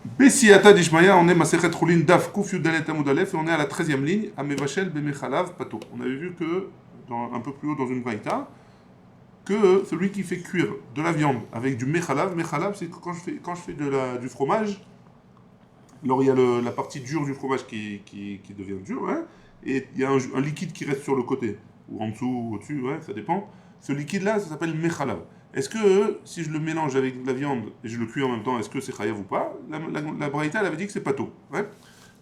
Bessiata d'Ishmaïa, on est Masechet Roulin Daf Kouf Yudalet Amud Aleph et on est à la 13e ligne, à Mevachel Bemechalav Pato. On avait vu que, un peu plus haut dans une braïta, que celui qui fait cuire de la viande avec du Mechalav, Mechalav c'est quand je fais du fromage, alors il y a la partie dure du fromage qui devient dure, hein, et il y a un liquide qui reste sur le côté, ou en dessous, ou au-dessus, ouais, ça dépend. Ce liquide-là, ça s'appelle Mechalav. Est-ce que si je le mélange avec de la viande et je le cuis en même temps, est-ce que c'est chayav ou pas? La braïta, elle avait dit que c'est pato. Ouais.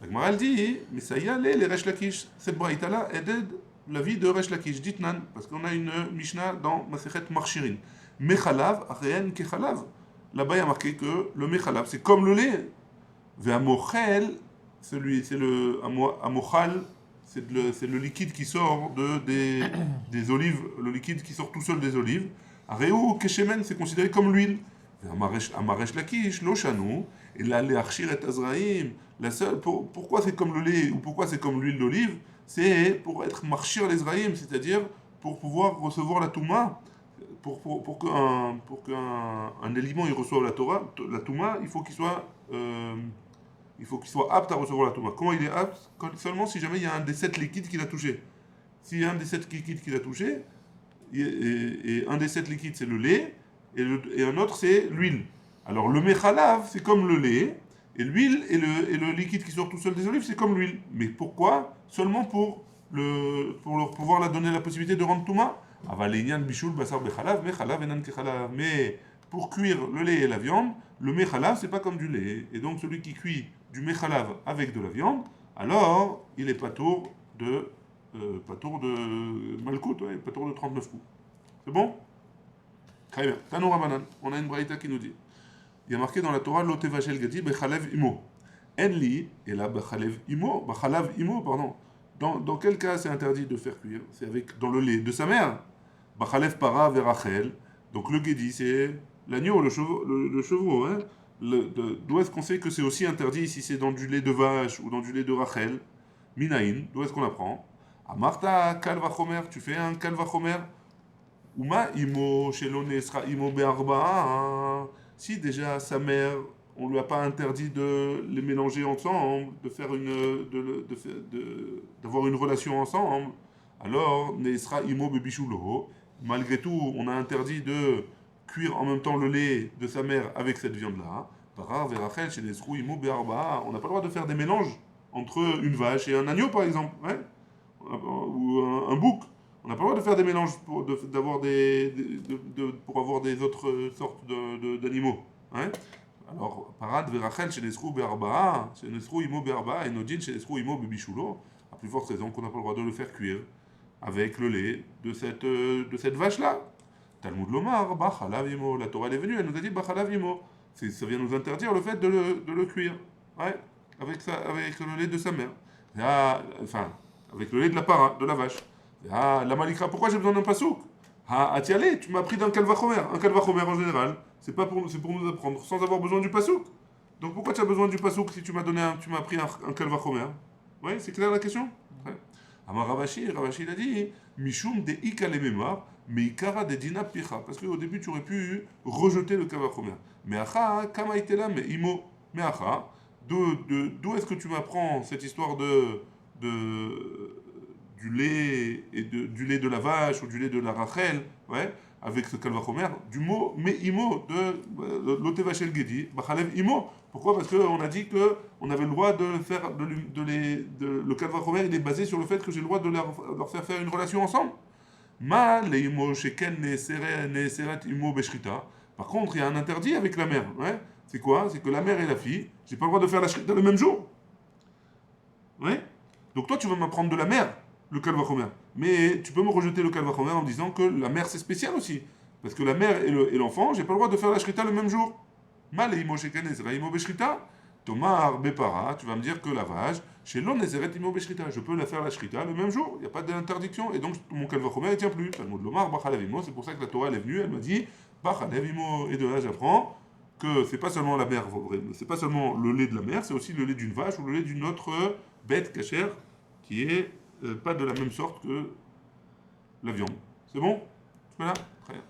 La Gemara, elle dit, mais ça y est, les Resh Lakish. Cette braïta-là, elle aide la vie de Resh Lakish. Dites nan, parce qu'on a une Mishnah dans Masechet Marchirin. Mechalav, rien kechalav. Là-bas, il y a marqué que le Mechalav, c'est comme le lait. Ve'amochel, c'est le amochal, c'est le liquide qui sort des olives, le liquide qui sort tout seul des olives. Areu keshemen, c'est considéré comme l'huile. Amaresh lakish, loshanu, et là les archir et azraïm. Pourquoi c'est comme le lait ou pourquoi c'est comme l'huile d'olive? C'est pour être marchir les zraïm, c'est-à-dire pour pouvoir recevoir la touma. Pour qu'un aliment il reçoive la touma, il faut qu'il soit apte à recevoir la touma. Comment il est apte? Seulement si jamais il y a un des 7 liquides qu'il a touché. S'il y a un des 7 liquides qu'il a touché, et un des 7 liquides c'est le lait, et un autre c'est l'huile. Alors le mechalav c'est comme le lait, et l'huile et le liquide qui sort tout seul des olives c'est comme l'huile. Mais pourquoi? Seulement pour leur pouvoir la donner la possibilité de rendre touma. Avalénian bichoul basar bechalav, mechalav enan kechalav. Mais pour cuire le lait et la viande, le mechalav c'est pas comme du lait. Et donc celui qui cuit du mechalav avec de la viande, alors il est pas tour de Malkout, ouais, pas tour de 39 coups. C'est bon? Très bien. Tanoura Banan. On a une braïta qui nous dit. Il y a marqué dans la Torah, Lotevachel Gadi, Bechalev Imo. Enli, et là, Bechalav Imo, pardon. Dans quel cas c'est interdit de faire cuire? C'est dans le lait de sa mère. Bachalev Para Verachel. Donc le Gedi, c'est l'agneau, le chevreau. Hein. D'où est-ce qu'on sait que c'est aussi interdit si c'est dans du lait de vache ou dans du lait de Rachel? Minaïn, d'où est-ce qu'on apprend? Amarta Kalvachomer, tu fais un Kalvachomer. Uma imo shelo nesra imo be'arba'a. Si déjà sa mère, on lui a pas interdit de les mélanger ensemble, de faire d'avoir une relation ensemble, alors nesra imo be'bishulo. Malgré tout, on a interdit de cuire en même temps le lait de sa mère avec cette viande-là. Parar verachel chez nesru imo be'arba'a. On n'a pas le droit de faire des mélanges entre une vache et un agneau, par exemple, ouais, ou un bouc. On n'a pas le droit de faire des mélanges pour avoir des autres sortes d'animaux. Hein. Alors, parad verachel chez Nesrou be'arba'a, chez Nesrou imo be'arba'a, et Nodin chez Nesrou imo be'bishulo, à plus forte raison qu'on n'a pas le droit de le faire cuire avec le lait de cette vache-là. Talmud Lomar, bachalav imo. La Torah elle est venue, elle nous a dit bachalav imo. Ça vient nous interdire le fait de le cuire. Ouais, avec le lait de sa mère. Enfin, avec le lait de la para, de la vache. Ah, la malikra, pourquoi j'ai besoin d'un pasouk? Ah, tiens, tu m'as appris d'un kalvachomer. Un kalvachomer en général, c'est pour nous apprendre sans avoir besoin du pasouk. Donc pourquoi tu as besoin du pasouk si tu m'as appris un kalvachomer? Oui, c'est clair la question? Ouais. Amar Ravashi il a dit Mishum de ikale memar, mais ikara de dina picha. Parce qu'au début, tu aurais pu rejeter le kalvachomer. Mais acha, kama itela, mais imo. Mais acha, d'où est-ce que tu m'apprends cette histoire de du lait du lait de la vache ou du lait de la Rachel, ouais, avec ce kalvachomer, du mot mais imo de l'otevachel gedi, bachalev imo. Pourquoi? Parce qu'on a dit que on avait le droit de faire le kalvachomer, il est basé sur le fait que j'ai le droit de leur faire une relation ensemble. Ma le imo sheken neeseret imo beshrita. Par contre, il y a un interdit avec la mère, ouais. C'est quoi? C'est que la mère et la fille, j'ai pas le droit de faire la shrita le même jour. Ouais. Donc toi, tu vas m'apprendre de la mère le kalvachomer. Mais tu peux me rejeter le kalvachomer en me disant que la mère c'est spécial aussi. Parce que la mère et l'enfant, j'ai pas le droit de faire la shrita le même jour. Mal imo sheken ezra imo beshrita. Tomar bepara, tu vas me dire que la vache, chez l'on ezeret imo beshrita. Je peux la faire la shrita le même jour, il n'y a pas d'interdiction. Et donc mon kalvachomer ne tient plus. Talmud lomar bachalev imo, c'est pour ça que la Torah elle est venue, elle m'a dit bachalev imo. Et de là j'apprends que c'est pas seulement la mère, c'est pas seulement le lait de la mère, c'est aussi le lait d'une vache ou le lait d'une autre bête cachère qui est pas de la même sorte que la viande. C'est bon? Voilà.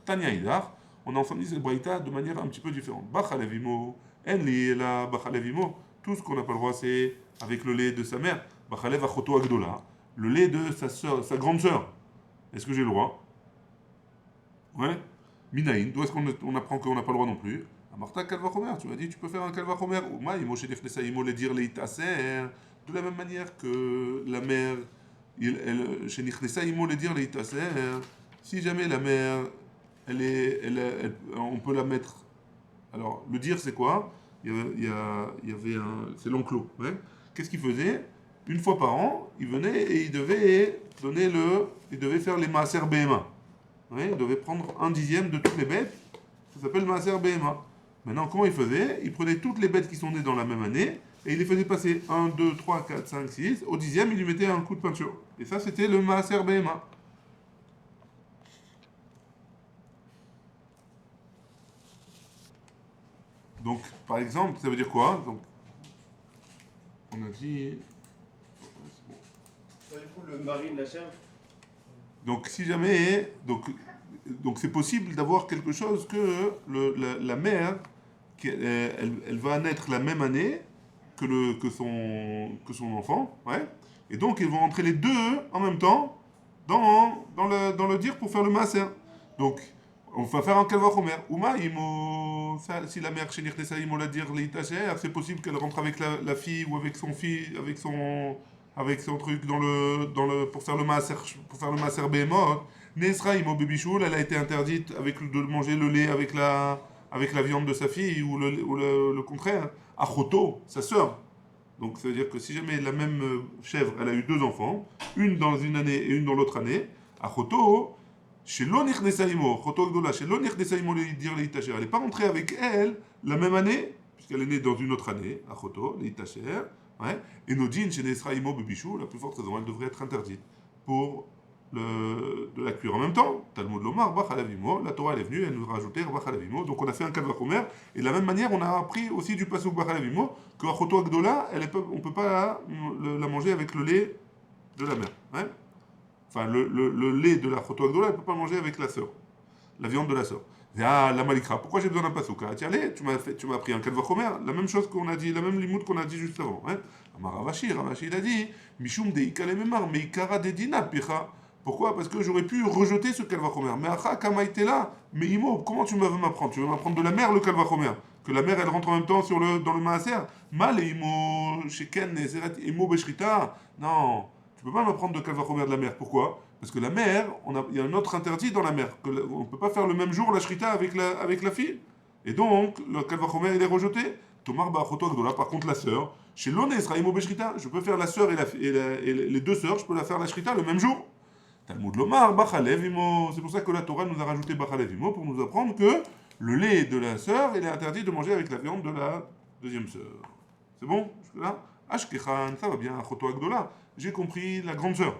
Tania Idar, on a entendu cette braïta de manière un petit peu différente. Bachalevimo, En li la bachalev imo. Tout ce qu'on n'a pas le droit, c'est avec le lait de sa mère. Bachalev achoto agdola. Le lait de sa sœur, sa grande sœur. Est-ce que j'ai le droit? Ouais. Minaïn. D'où est-ce qu'on apprend qu'on n'a pas le droit non plus? Amarta kalvachomer. Tu m'as dit, tu peux faire un kalvachomer. Ou ma imo shedefnesa imo le dire leitaser. De la même manière que la mère, shenichnesa imo le dire leitaser. Si jamais la mère, on peut la mettre. Alors, le dire, c'est quoi? Il y avait un. C'est l'enclos. Ouais. Qu'est-ce qu'il faisait? Une fois par an, il venait et il devait donner le. Il devait faire les maaser BMA. Ouais, il devait prendre 1/10 de toutes les bêtes. Ça s'appelle maaser BMA. Maintenant, comment il faisait? Il prenait toutes les bêtes qui sont nées dans la même année et il les faisait passer 1, 2, 3, 4, 5, 6. Au 10e, il lui mettait un coup de peinture. Et ça, c'était le maaser BMA. Donc, par exemple, ça veut dire quoi? Donc, on a dit. Du coup, le mari de la chèvre. Donc, si jamais. Donc c'est possible d'avoir quelque chose que la mère, elle va naître la même année que son enfant. Ouais. Et donc, ils vont entrer les deux en même temps dans le dire pour faire le maaser. Donc, on va faire un kalvachomer. Ouma, si la mère chez Nirtesa, il l'a dire l'itacher, c'est possible qu'elle rentre avec la fille ou avec son fils, avec son truc pour faire le maaser béhémoth. Nesra, imo bébichoul, elle a été interdite de manger le lait avec la viande de sa fille ou le contraire. Achoto, sa sœur. Donc ça veut dire que si jamais la même chèvre, elle a eu deux enfants, une dans une année et une dans l'autre année, Achoto, chez l'onich nesaimo, Choto Gdola, chez l'onich nesaimo dire leitacher, elle n'est pas rentrée avec elle la même année, puisqu'elle est née dans une autre année, Achoto, leitacher, ouais, et Nodine, chez Nesraimo Bebichou, la plus forte raison, elle devrait être interdite pour de la cuire en même temps. Talmud Lomar, Bachalavimo, la Torah elle est venue, elle nous a rajouté Bachalavimo, donc on a fait un Kalvachomer, et de la même manière on a appris aussi du Pasuk Bachalavimo que Achoto Agdola, on ne peut pas la manger avec le lait de la mère. Hein. Enfin, le lait de la Achoto Agdola, elle ne peut pas le manger avec la sœur, la viande de la sœur. Ah, la Malikra, pourquoi j'ai besoin d'un Pasuk? Tiens, allez, tu m'as appris un Kalvachomer, la même chose qu'on a dit, la même limout qu'on a dit juste avant. Hein. Ravashi il a dit, Mishum de Ikale Memar, mais Ikara de Dina Picha. Pourquoi? Parce que j'aurais pu rejeter ce kalvachomer. Mais Acha, Kama était là. Mais Imo, comment tu veux m'apprendre? Tu veux m'apprendre de la mère le kalvachomer? Que la mère elle rentre en même temps dans le maaser? Mal et Imo, Sheken, Imo Beshrita? Non, tu peux pas m'apprendre de kalvachomer de la mère. Pourquoi? Parce que la mère, il y a un autre interdit dans la mère. On ne peut pas faire le même jour la shrita avec la fille. Et donc, le kalvachomer il est rejeté. Tomar Ba'achoto Agdola, par contre la sœur, chez l'Ones, Raimo Beshrita, je peux faire la sœur et les deux sœurs, je peux la faire la shrita le même jour. Talmud Lomar, Bachalev Imo. C'est pour ça que la Torah nous a rajouté Bachalev Imo pour nous apprendre que le lait de la sœur, il est interdit de manger avec la viande de la deuxième sœur. C'est bon? Jusque-là? Ashkechan, ça va bien, Achoto Agdola. J'ai compris la grande sœur.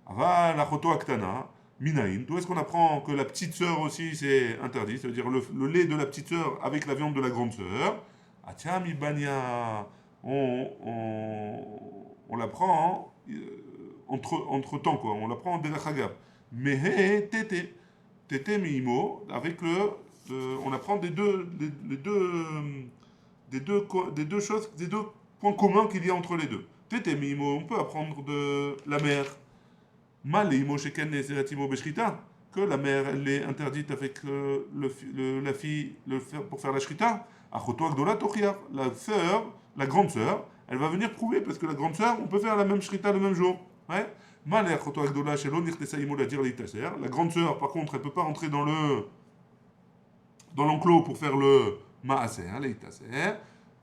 Aval, Achoto Aktana, Minaïn. D'où est-ce qu'on apprend que la petite sœur aussi c'est interdit? Ça veut dire le lait de la petite sœur avec la viande de la grande sœur. Atiam Ibania. On l'apprend. Entre temps quoi, on l'apprend en Derachagav. Mehe Tete. Tete Miimo, avec on apprend des deux choses, des deux points communs qu'il y a entre les deux. Tete Miimo, on peut apprendre de la mère. Maleimo Sheken Neseratimo Beshrita, que la mère elle est interdite avec la fille pour faire la shrita. Achoto Agdola Tochiar, la sœur, la grande sœur, elle va venir prouver parce que la grande sœur, on peut faire la même shrita le même jour. Ouais. La grande sœur, par contre, elle ne peut pas rentrer dans l'enclos pour faire le maaser, leitaser.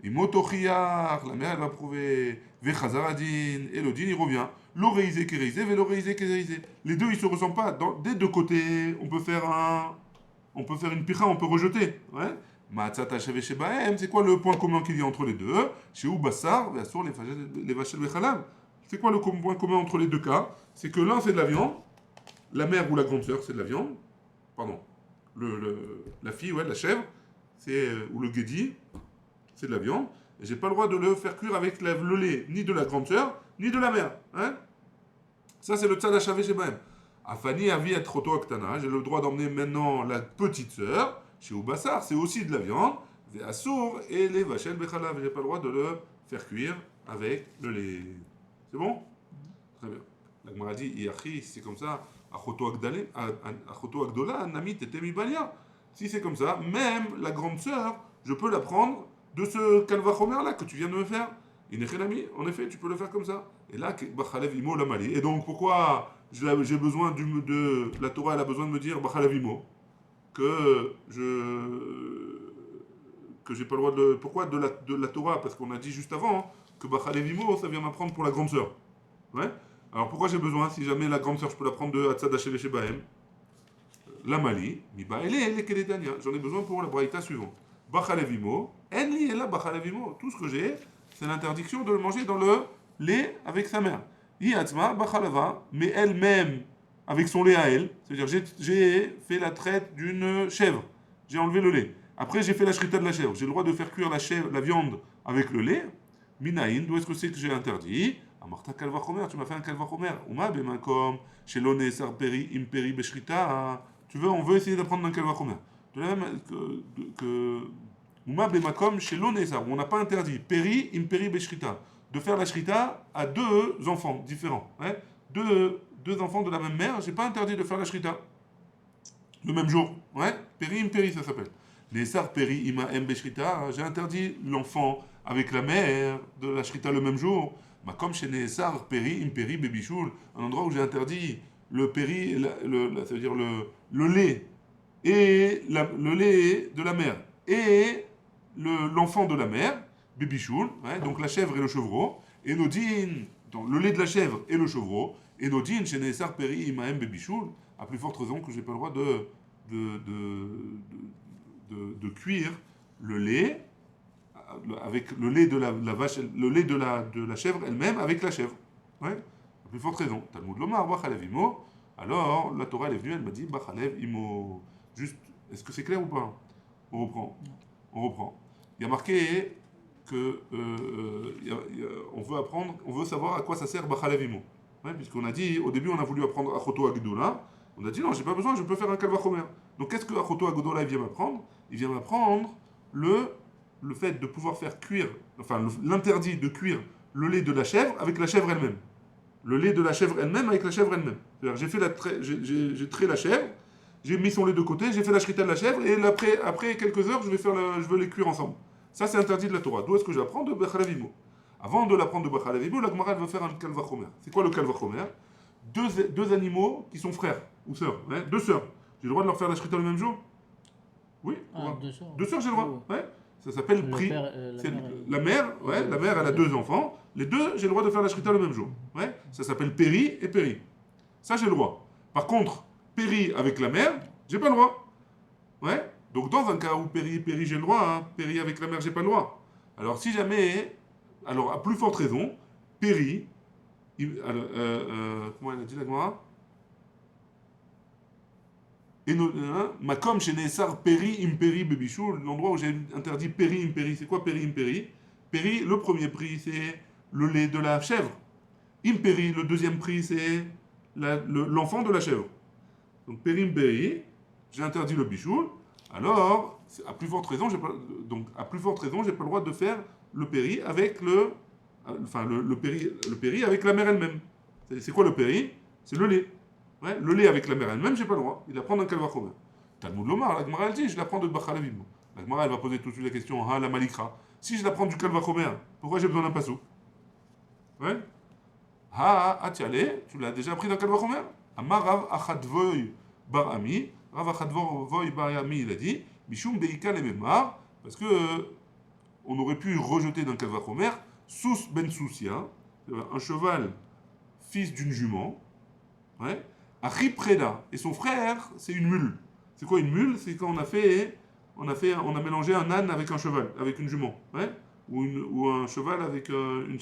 Et motochiar, la mère, elle va prouver. Vechazaradin, et le din, il revient. L'oreisé kérisé, l'oreisé kérisé. Les deux, ils ne se ressemblent pas. Des deux côtés, on peut faire une picha, on peut rejeter. Ouais. Matzata shebahem, c'est quoi le point commun qu'il y a entre les deux? Chez Oubassar, Vassur, les vachel vechalav. C'est quoi le point commun entre les deux cas? C'est que l'un c'est de la viande, la mère ou la grande sœur c'est de la viande, pardon, la fille, ouais, la chèvre, ou le guédi, c'est de la viande, et j'ai pas le droit de le faire cuire avec le lait, ni de la grande sœur, ni de la mère. Hein. Ça c'est le tzad hachavé shebahem. Afani avi et roto aktana, j'ai le droit d'emmener maintenant la petite sœur, chez Oubassar, c'est aussi de la viande, Ve'asur et les vachel bechalav. J'ai pas le droit de le faire cuire avec le lait. C'est bon? Très bien. La Gemara dit, Iachi, si c'est comme ça, Achoto Agdola, Nami Tetemi Balia. Si c'est comme ça, même la grande sœur, je peux la prendre de ce Kalvachomer là que tu viens de me faire. Inechelami, en effet, tu peux le faire comme ça. Et là, Bachalev Imo Lamali. Et donc, pourquoi j'ai besoin de. La Torah, elle a besoin de me dire Bachalev Imo que j'ai pas le droit de. Pourquoi de la Torah? Parce qu'on a dit juste avant que Bachalev Imo, ça vient m'apprendre pour la grande sœur. Ouais? Alors pourquoi j'ai besoin, si jamais la grande sœur, je peux la prendre de Hatzad Hashel Shebahem, la Mali, j'en ai besoin pour la braïta suivante. Bachalevimo, Enli et là Bachalevimo, tout ce que j'ai, c'est l'interdiction de le manger dans le lait avec sa mère. Iatzma, Bachalava, mais elle-même, avec son lait à elle, c'est-à-dire j'ai fait la traite d'une chèvre, j'ai enlevé le lait. Après j'ai fait la shrita de la chèvre, j'ai le droit de faire cuire la viande avec le lait. Minaïn, d'où est-ce que c'est que j'ai interdit? Amarta kalvachomer, tu m'as fait un kalvachomer. Uma bemakom, chez l'one sarperi imperi beshrita. Tu veux, on veut essayer d'apprendre un kalvachomer. De la même que Uma bemakom, chez l'one sar, on n'a pas interdit peri imperi beshrita de faire la shrita à deux enfants différents. Hein? Deux enfants de la même mère, j'ai pas interdit de faire la shrita le même jour. Ouais? Peri imperi, ça s'appelle. Les sar peri ima em beshrita, j'ai interdit l'enfant avec la mère de la shrita le même jour. Comme chez Nessar, Peri, Imperi, Bébichoul, un endroit où j'ai interdit le péri, c'est-à-dire le lait, et le lait de la mère, et l'enfant de la mère, Bébichoul, ouais, donc la chèvre et le chevreau, et Nodine, donc le lait de la chèvre et le chevreau, et Nodine, chez Nessar, Peri, Imaem, Bébichoul, à plus forte raison que je n'ai pas le droit de cuire le lait avec le lait de la vache, le lait de la chèvre elle-même avec la chèvre. Ouais, à plus forte raison. Talmud Lomar, Bachalev Imo. Alors, la Torah elle est venue, elle m'a dit Bachalev Imo. Juste, est-ce que c'est clair ou pas? On reprend. On reprend. Il y a marqué que on veut apprendre, on veut savoir à quoi ça sert Bachalev Imo. Ouais, puisqu'on a dit, au début on a voulu apprendre Achoto Agdola. On a dit non, j'ai pas besoin, je peux faire un Kalvachomer. Donc qu'est-ce que Achoto Agdola vient m'apprendre? Il vient m'apprendre le fait de pouvoir faire cuire, enfin l'interdit de cuire le lait de la chèvre avec la chèvre elle-même. Le lait de la chèvre elle-même avec la chèvre elle-même. C'est-à-dire j'ai trait la chèvre, j'ai mis son lait de côté, j'ai fait la shrita de la chèvre, et après quelques heures, je veux les cuire ensemble. Ça, c'est interdit de la Torah. D'où est-ce que j'apprends? De Bechalavimu. Avant de l'apprendre de Bechalavimu, la Gemara veut faire un Kalvachomer. C'est quoi le Kalvachomer? Deux animaux qui sont frères ou sœurs. Hein, deux sœurs. J'ai le droit de leur faire la shrita le même jour? Oui. Deux sœurs, j'ai le droit. Ouais. Ça s'appelle prix. La mère, ouais, la mère, elle a deux enfants. Les deux, j'ai le droit de faire la shrita le même jour. Ouais. Ça s'appelle péri et péri. Ça, j'ai le droit. Par contre, péri avec la mère, j'ai pas le droit. Ouais. Donc, dans un cas où péri, j'ai le droit. Hein. Péri avec la mère, j'ai pas le droit. Alors, si jamais, alors à plus forte raison, péri, comment elle a dit la Gemara? Et Makom chez Nessar Peri Imperi Bébichoul, l'endroit où j'ai interdit Peri Imperi. C'est quoi Peri Imperi? Peri, le premier prix, c'est le lait de la chèvre. Imperi, le deuxième prix, c'est l'enfant de la chèvre. Donc Peri Imperi, j'ai interdit le bichoul. Alors, à plus forte raison, j'ai pas le droit de faire le Peri avec le Peri avec la mère elle-même. C'est quoi le Peri? C'est le lait. Ouais, le lait avec la mère elle-même, j'ai pas le droit. Il apprend un kalvachomer. Talmud Lomar, la Gemara elle dit, je l'apprends de Bachalavim. La Gemara elle va poser tout de suite la question, ah la malikra. Si je l'apprends du kalvachomer, pourquoi j'ai besoin d'un passo? Ouais. Ah, tiale, tu l'as déjà appris dans kalvachomer? Amar Rav Achadvoy Bar Ami, Rav Achadvoy Bar Ami, il a dit, Mishum Deika le Memar, parce que on aurait pu rejeter d'un kalvachomer, Sous Ben Sousia, un cheval fils d'une jument, ouais. Preda. Et son frère, c'est une mule. C'est quoi une mule? C'est quand on a mélangé un âne avec un cheval, avec une jument, ouais? ou un cheval avec une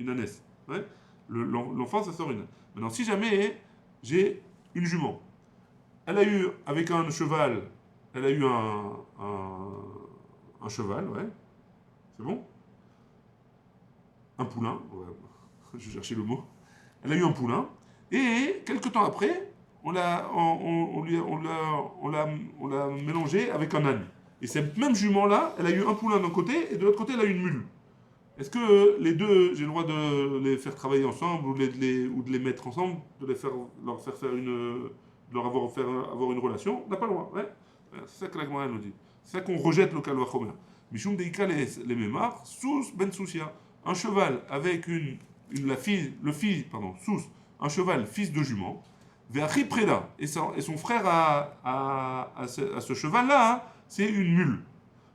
ânesse. Ouais? L'enfant, ça sort une âne. Maintenant, si jamais j'ai une jument, elle a eu, avec un cheval, elle a eu un cheval, ouais? C'est bon? Un poulain, ouais. Je cherchais le mot. Elle a eu un poulain. Et quelques temps après, on l'a mélangé avec un âne. Et cette même jument-là, elle a eu un poulain d'un côté et de l'autre côté, elle a eu une mule. Est-ce que les deux, j'ai le droit de les faire travailler ensemble ou de les mettre ensemble, leur faire faire de leur avoir une relation? On n'a pas le droit. Ouais. C'est ça que la Gemara nous dit. C'est ça qu'on rejette le Kalvachomer. Mishum deika les mémars, sous ben soucia. Un cheval avec sous, un cheval fils de jument, ve'achi preda. Et son frère à ce cheval-là, hein, c'est une mule.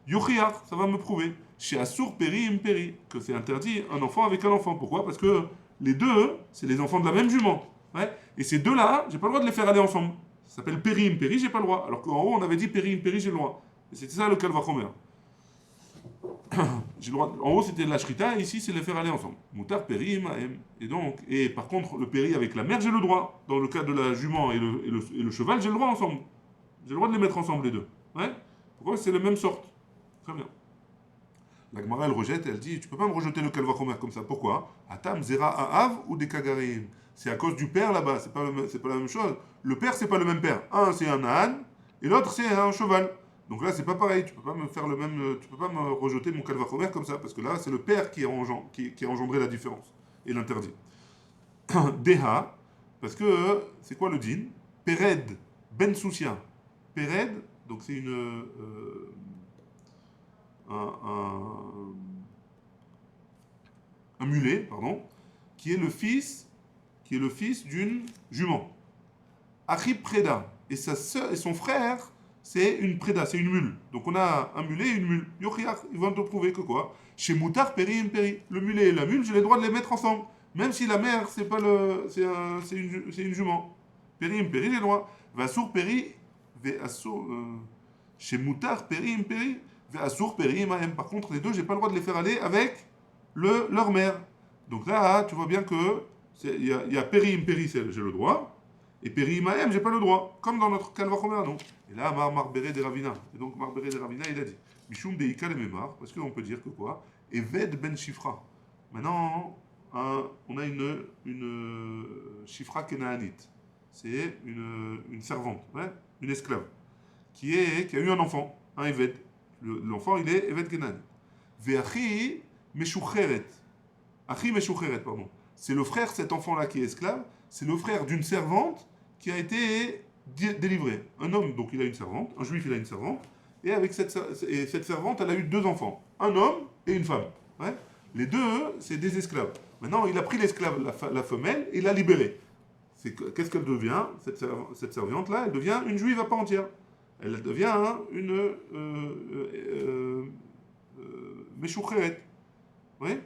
Yochiach, ça va me prouver. Chez Assour Peri Imperi, que c'est interdit un enfant avec un enfant. Pourquoi? Parce que les deux, c'est les enfants de la même jument. Ouais. Et ces deux-là, j'ai pas le droit de les faire aller ensemble. Ça s'appelle Peri Imperi, j'ai pas le droit. Alors qu'en haut, on avait dit Peri Imperi, j'ai le droit. Et c'était ça le Kalvachomer. J'ai le droit. En haut, c'était la Shrita, et ici, c'est les faire aller ensemble. Moutar Peri Maem. Et par contre, le Peri avec la mère, j'ai le droit. Dans le cas de la jument et le cheval, j'ai le droit ensemble. J'ai le droit de les mettre ensemble, les deux. Ouais. Pourquoi? C'est la même sorte. Très bien. La Gemara, elle rejette, elle dit, tu peux pas me rejeter le Kalvachomer comme ça. Pourquoi? Atam, Zera, Aav ou des Kagarim. C'est à cause du père là-bas, c'est pas la même chose. Le père, c'est pas le même père. Un, c'est un âne, et l'autre, c'est un cheval. Donc là, c'est pas pareil. Tu peux pas me faire le même, tu peux pas me rejeter mon Kalvachomer comme ça, parce que là, c'est le père qui a engendré la différence et l'interdit. Deha, parce que c'est quoi le din? Pered, Ben Soucia. Pered, donc c'est un mulet, pardon, qui est le fils d'une jument. Achib Preda, et sa sœur et son frère, c'est une Preda, c'est une mule. Donc on a un mulet et une mule. Yochiach, ils vont te prouver que quoi? Chez Moutar Peri Imperi, le mulet et la mule, j'ai le droit de les mettre ensemble, même si la mère c'est pas c'est une jument. Peri Imperi, j'ai le droit. Vassour Peri, Assour, chez Moutar Peri Imperi. Assour, Peri, Mahem. Par contre, les deux, j'ai pas le droit de les faire aller avec leur mère. Donc là, tu vois bien que il y a Peri, Imperi, j'ai le droit, et Peri, Mahem, j'ai pas le droit. Comme dans notre Kalvachomer, non. Et là, Marbere de Ravina. Et donc, Marbere de Ravina, il a dit Mishum Deika le Memar, parce qu'on peut dire que quoi? Eved ben Shifra. Maintenant, on a une Shifra Kenaanite. C'est une servante, ouais, une esclave, qui a eu un enfant, un Eved. L'enfant, il est Evet Kenan. Ve'achi Meshucheret. Achi Meshucheret, pardon. C'est le frère, cet enfant-là qui est esclave, c'est le frère d'une servante qui a été délivrée. Un homme, donc il a une servante, un juif, il a une servante, et avec cette servante, elle a eu deux enfants, un homme et une femme. Ouais. Les deux, c'est des esclaves. Maintenant, il a pris l'esclave, la femelle, et il l'a libérée. Qu'est-ce qu'elle devient, cette servante-là? Elle devient une juive à part entière. Elle devient une Meshucheret. Oui.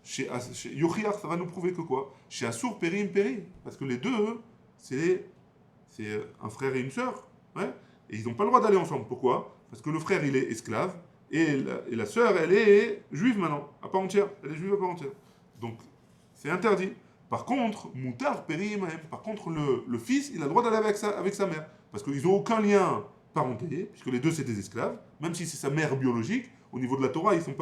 Chez Yochiach, ça va nous prouver que quoi? Chez Assour, Peri, Imperi. Parce que les deux, c'est un frère et une sœur. Ouais. Et ils n'ont pas le droit d'aller ensemble. Pourquoi? Parce que le frère, il est esclave. Et la sœur, elle est juive maintenant, à part entière. Elle est juive à part entière. Donc, c'est interdit. Par contre, Moutar, Peri, Mahem. Par contre, le fils, il a le droit d'aller avec sa mère. Parce qu'ils n'ont aucun lien parenté, puisque les deux c'est des esclaves, même si c'est sa mère biologique, au niveau de la Torah, ils n'ont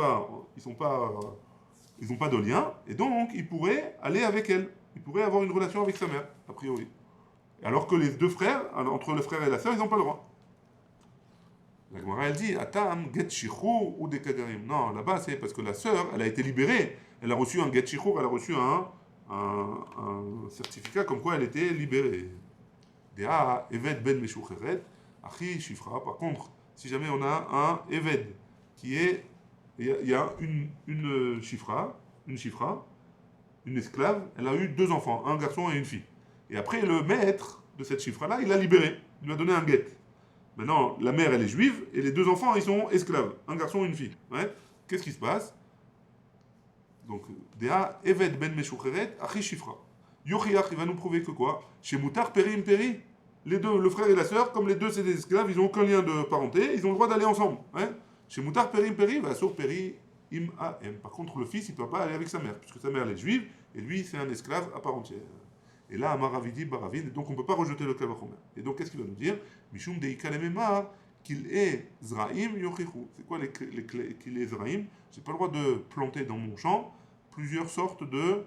pas de lien, et donc il pourrait aller avec elle. Il pourrait avoir une relation avec sa mère, a priori. Alors que les deux frères, entre le frère et la sœur, ils n'ont pas le droit. La Gemara, elle dit, Atam, get shichur ou des kagarim. Non, là-bas, c'est parce que la sœur, elle a été libérée. Elle a reçu un get shichur, elle a reçu un certificat comme quoi elle était libérée. Dea, Eved ben Meshucheret, Achi Shifra. Par contre, si jamais on a un Eved qui est. Il y a une Shifra, une esclave, elle a eu deux enfants, un garçon et une fille. Et après, le maître de cette Shifra-là, il l'a libérée. Il lui a donné un guet. Maintenant, la mère, elle est juive, et les deux enfants, ils sont esclaves. Un garçon et une fille. Ouais. Qu'est-ce qui se passe? Donc, Dea, Eved ben Meshucheret, Achi Shifra. Yochiach, il va nous prouver que quoi? Chez Moutar, Peri Imperi. Les deux, le frère et la sœur, comme les deux c'est des esclaves, ils n'ont aucun lien de parenté, ils ont le droit d'aller ensemble. Hein. Chez Moutar, Peri Imperi, va sur Peri Im Am. Par contre, le fils, il ne peut pas aller avec sa mère, puisque sa mère elle est juive, et lui, c'est un esclave à part entière. Et là, Amaravidi, Baravin, et donc on ne peut pas rejeter le Kalvachomer. Et donc, qu'est-ce qu'il va nous dire? Mishum Deika Lememar, qu'il est Zraim Yochichu. C'est quoi qu'il est Zraim? J'ai pas le droit de planter dans mon champ plusieurs sortes de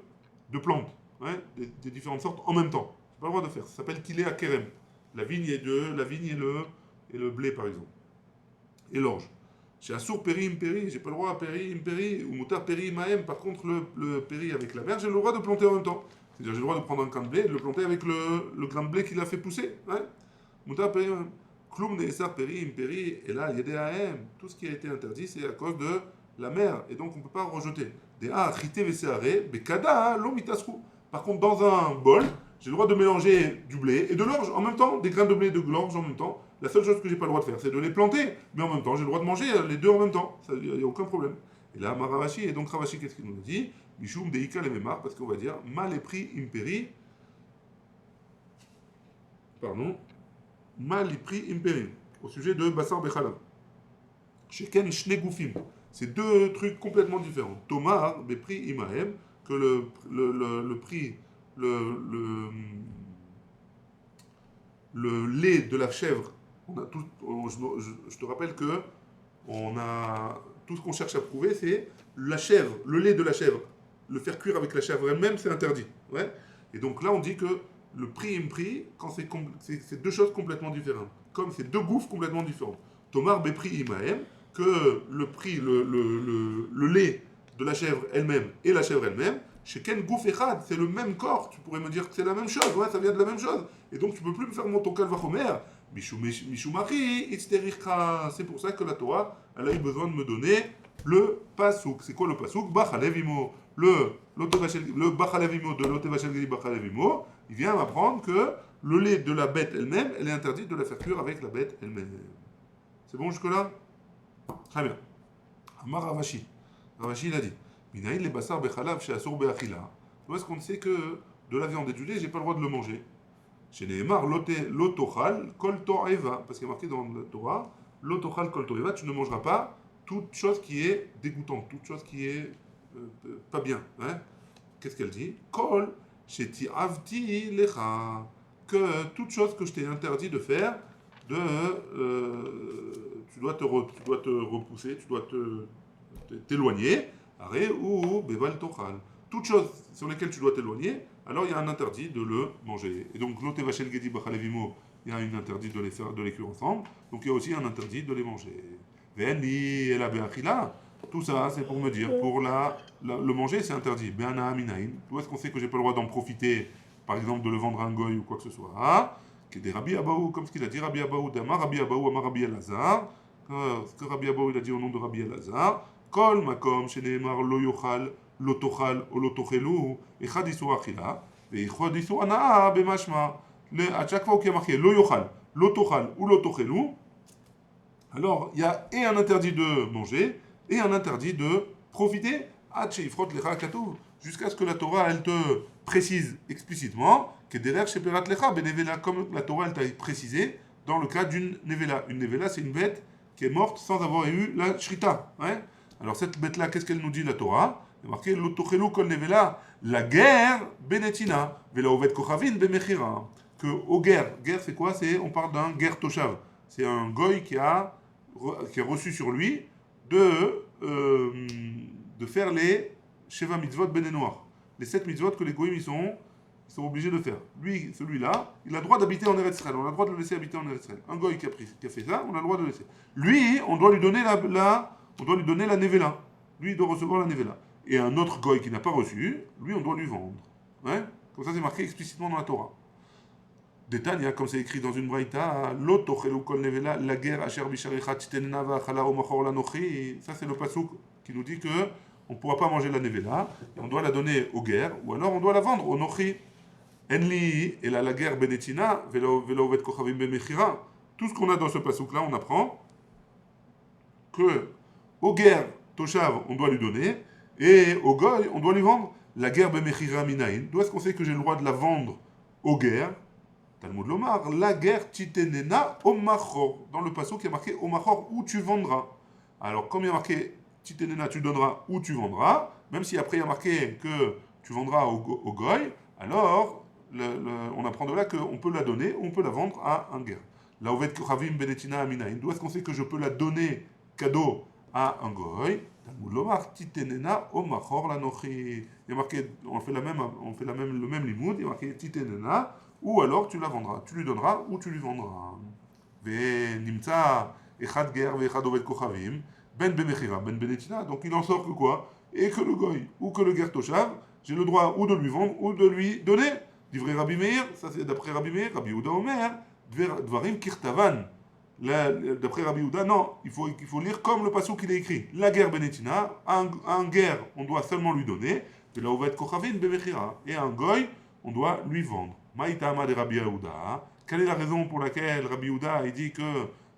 plantes. Ouais, des différentes sortes en même temps. J'ai pas le droit de faire. Ça s'appelle Kilé Akerem. La vigne et le blé, par exemple. et l'orge. Chez Assour Péri Impéri, j'ai pas le droit à Péri Impéri, ou Moutar Péri Imaem, par contre le Péri avec la mer, j'ai le droit de planter en même temps. C'est-à-dire j'ai le droit de prendre un grain de blé et de le planter avec le grain de blé qu'il a fait pousser. Ouais. Moutar Péri Imaem. Kloum Neesar Péri Impéri, et là, Yedé Aem, tout ce qui a été interdit, c'est à cause de la mer, et donc on ne peut pas rejeter. Des A, Trité, Vesséaré, Bekada, Lomitasrou. Par contre, dans un bol, j'ai le droit de mélanger du blé et de l'orge en même temps, des grains de blé et de l'orge en même temps. La seule chose que j'ai pas le droit de faire, c'est de les planter, mais en même temps, j'ai le droit de manger les deux en même temps. Il n'y a aucun problème. Et là, Maravashi, et donc Ravashi, qu'est-ce qu'il nous dit? Mishum Deika le Memar, parce qu'on va dire mal est pris impéri. Pardon. Mal est pris impéri. Au sujet de Bassar Bechalav. Sheken Shnegoufim. C'est deux trucs complètement différents. Tomar, Bepri Imahem, que le prix, le lait de la chèvre, je te rappelle que on a tout ce qu'on cherche à prouver, c'est la chèvre, le lait de la chèvre, le faire cuire avec la chèvre elle-même, c'est interdit. Ouais. Et donc là, on dit que le prix, quand c'est deux choses complètement différentes, comme c'est deux gouffres complètement différents. Tomar Bepri Imahem, que le prix, le lait de la chèvre elle-même et la chèvre elle-même, chez Ken Gouf Echad, c'est le même corps, tu pourrais me dire que c'est la même chose, ouais, ça vient de la même chose. Et donc tu peux plus me faire mon ton Vachomer. Mishumari, Itztericha. C'est pour ça que la Torah, elle a eu besoin de me donner le pasouk. C'est quoi le pasouk? Bachalevimo. Le Bachalevimo de l'Otevachel Gedi Bachalevimo, il vient m'apprendre que le lait de la bête elle-même, elle est interdite de la faire cuire avec la bête elle-même. C'est bon jusque-là? Très bien. Amar Ravashi. Ravashi, il a dit Minaïn les bassar bechalav chez Assour beachila. Où est-ce qu'on sait que de la viande et du lait, j'ai pas le droit de le manger? Chez Nehemar, lotochal kol to'eva. Parce qu'il y a marqué dans la Torah lotochal kol to'eva, tu ne mangeras pas toute chose qui est dégoûtante, toute chose qui est pas bien. Hein. Qu'est-ce qu'elle dit? Kol sheti avti lecha. Que toute chose que je t'ai interdit de faire, tu dois te repousser, tu dois t'éloigner. Arrêt ou beval tochal. Toutes choses sur lesquelles tu dois t'éloigner, alors il y a un interdit de le manger. Et donc l'ote vachel gedi bachalevimo, il y a un interdit de les cuire ensemble. Donc il y a aussi un interdit de les manger. Veni et la beachila. Tout ça, c'est pour me dire, pour le manger, c'est interdit. Be'ana aminaïn. D'où est-ce qu'on sait que j'ai pas le droit d'en profiter, par exemple de le vendre à un goy ou quoi que ce soit? Ah, que des Rabbi Abaou, comme ce qu'il a dit, Rabbi Abaou d'Amar, Rabbi Abaou, Amar Rabbi Elazar. Ce que Rabbi Abaou il a dit au nom de Rabbi Elazar. Kol makom sheneemar lo yochal, lo tochal, ou lo tochelu, echad isur achila, veichad isur anaa bemashma. À chaque fois qu'il y a marqué lo yochal, lo tochal ou lo tochelu, alors il y a et un interdit de manger et un interdit de profiter. Jusqu'à ce que la Torah elle te précise explicitement que derrière sheperat lecha benevela, comme la Torah elle t'a précisé dans le cas d'une nevela. Une nevela c'est une bête qui est morte sans avoir eu la shrita. Ouais. Alors cette bête là, qu'est-ce qu'elle nous dit la Torah? Il y a marqué l'otochelu kol nevela, la guerre benetina, vela ovet kochavin bemechira. Que au guerre c'est quoi? On parle d'un guerre toshav. C'est un goy qui a reçu sur lui de faire les Sheva mitzvot bene noir, les 7 mitzvot que les goyim ils sont obligés de faire. Lui, celui-là, il a le droit d'habiter en Eretz Israël. On a le droit de le laisser habiter en Eretz Israël. Un goy qui a fait ça, on a le droit de le laisser. Lui, on doit lui donner la nevela. Lui, il doit recevoir la nevela. Et un autre goy qui n'a pas reçu, lui, on doit lui vendre. Ouais. Comme ça, c'est marqué explicitement dans la Torah. Détail, comme c'est écrit dans une braïta, l'otochelu kol nevela, la guerre asher bisharecha titenena va'achala omachor lanochi. Ça, c'est le pasuk qui nous dit que on ne pourra pas manger la nevela, et on doit la donner aux guerres, ou alors on doit la vendre au nochi. Enli, et la guerre benetina, velo ovet kochavim bemechira. Tout ce qu'on a dans ce pasuk-là, on apprend que aux guerres, toshav, on doit lui donner, et au goy, on doit lui vendre. La guerre bemechira minaïn. D'où est-ce qu'on sait que j'ai le droit de la vendre aux guerres? Talmud Lomar, la guerre titenena omachor. Dans le pasuk, il y a marqué omachor, où tu vendras. Alors, comme il y a marqué titenena, tu donneras ou tu vendras, même si après il y a marqué que tu vendras au goy, alors on apprend de là qu'on peut la donner ou on peut la vendre à un guerre. La ovet kochavim benetina aminaïn. D'où est-ce qu'on sait que je peux la donner cadeau à un goy? Talmud Lomar, titenena omachor lanochi. Il y a marqué, on fait le même limoud, il y a marqué titenena, ou alors tu la vendras, tu lui donneras ou tu lui vendras. Ve nimtza Echad ger ve'echad oved kochavim, ben bemechira, ben benetina. Donc il en sort que quoi? Et que le goy ou que le ger toshav, j'ai le droit ou de lui vendre ou de lui donner. Divrei Rabbi Meir, ça c'est d'après Rabbi Meir, Rabbi Yehuda Omer, dvarim kirtavan. D'après Rabbi Yehuda, non, il faut lire comme le passouk qu'il est écrit. La guerre benetina, un guerre, on doit seulement lui donner, et la oved kochavim bemechira. Et un goy, on doit lui vendre. Maïtama de Rabbi Yehuda. Quelle est la raison pour laquelle Rabbi Yehuda il dit que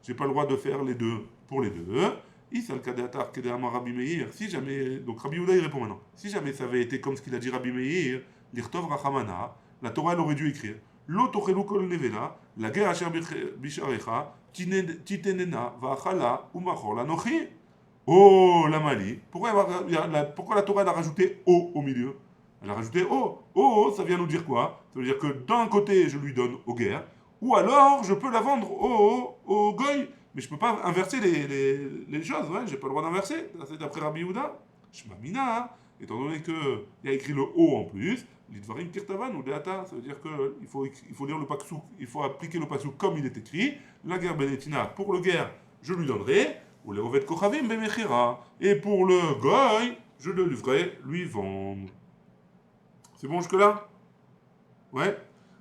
j'ai pas le droit de faire les deux pour les deux? Isal kadeatar kedeama Rabbi Meir. Si jamais, donc Rabbi Yehuda il répond maintenant. Si jamais ça avait été comme ce qu'il a dit Rabbi Meir, l'irtov rachamana, la Torah elle aurait dû écrire. Lo tochelu kol nevela, la guerre asher bisharecha, titenena va'achala umachor lanochi. Oh la Mali. Pourquoi la Torah elle a rajouté O au milieu? Elle a rajouté O. O, ça vient nous dire quoi? Ça veut dire que d'un côté, je lui donne au guerre, ou alors je peux la vendre au goy. Mais je peux pas inverser les choses, ouais, j'ai pas le droit d'inverser. C'est d'après Rabbi Yehuda. Shmamina, hein. Étant donné qu'il y a écrit le O en plus, l'idvarim kirtavan ou deata, ça veut dire qu'il faut lire le passouk, il faut appliquer le passouk comme il est écrit. La guerre benetina, pour le guerre, je lui donnerai, ou les oved kochavim bemechira, et pour le goy, je le devrais lui vendre. C'est bon jusque-là? Ouais.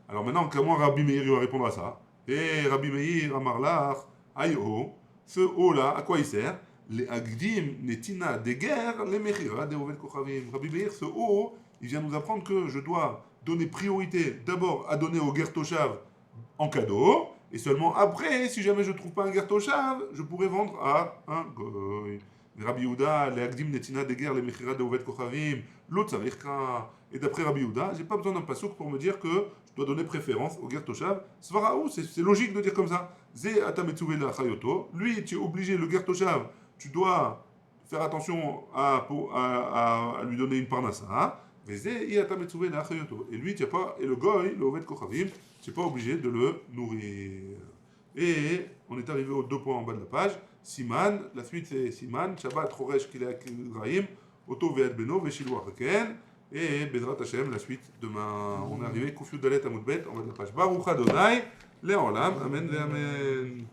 Alors maintenant, comment Rabbi Meir va répondre à ça? Et Rabbi Meir Amarlach, aïe-oh, ce O-là, à quoi il sert? Les agdim, netina, des guerres, les mechira, des oved kochavim. Rabbi Meir, ce O, il vient nous apprendre que je dois donner priorité d'abord à donner au ger toshav en cadeau, et seulement après, si jamais je ne trouve pas un ger toshav, je pourrais vendre à un goy. Rabbi Yehuda, les agdim, netina, des guerres, les mechira, des oved kochavim, l'autre tzarichka. Et d'après Rabbi Yehuda, j'ai pas besoin d'un passouk pour me dire que je dois donner préférence au ger toshav. Svaraou, c'est logique de dire comme ça. Ze atametsuve la chayoto. Lui, tu es obligé, le ger toshav, tu dois faire attention à lui donner une parnassa. Et lui, tu pas, et le goy, le oved kochavim, tu n'es pas obligé de le nourrir. Et on est arrivé aux 2 points en bas de la page. Siman, la suite c'est Siman, Shabbat, Choresh, Kilek, Ibrahim, Oto, Ve'ed Beno, Veshiloach, Reken. Et Bezrat Hashem, la suite demain. On est arrivé, Koufyou Dalet Amoudbet, en bas de la page. Baruch Adonai, Le'olam, Amen, Amen.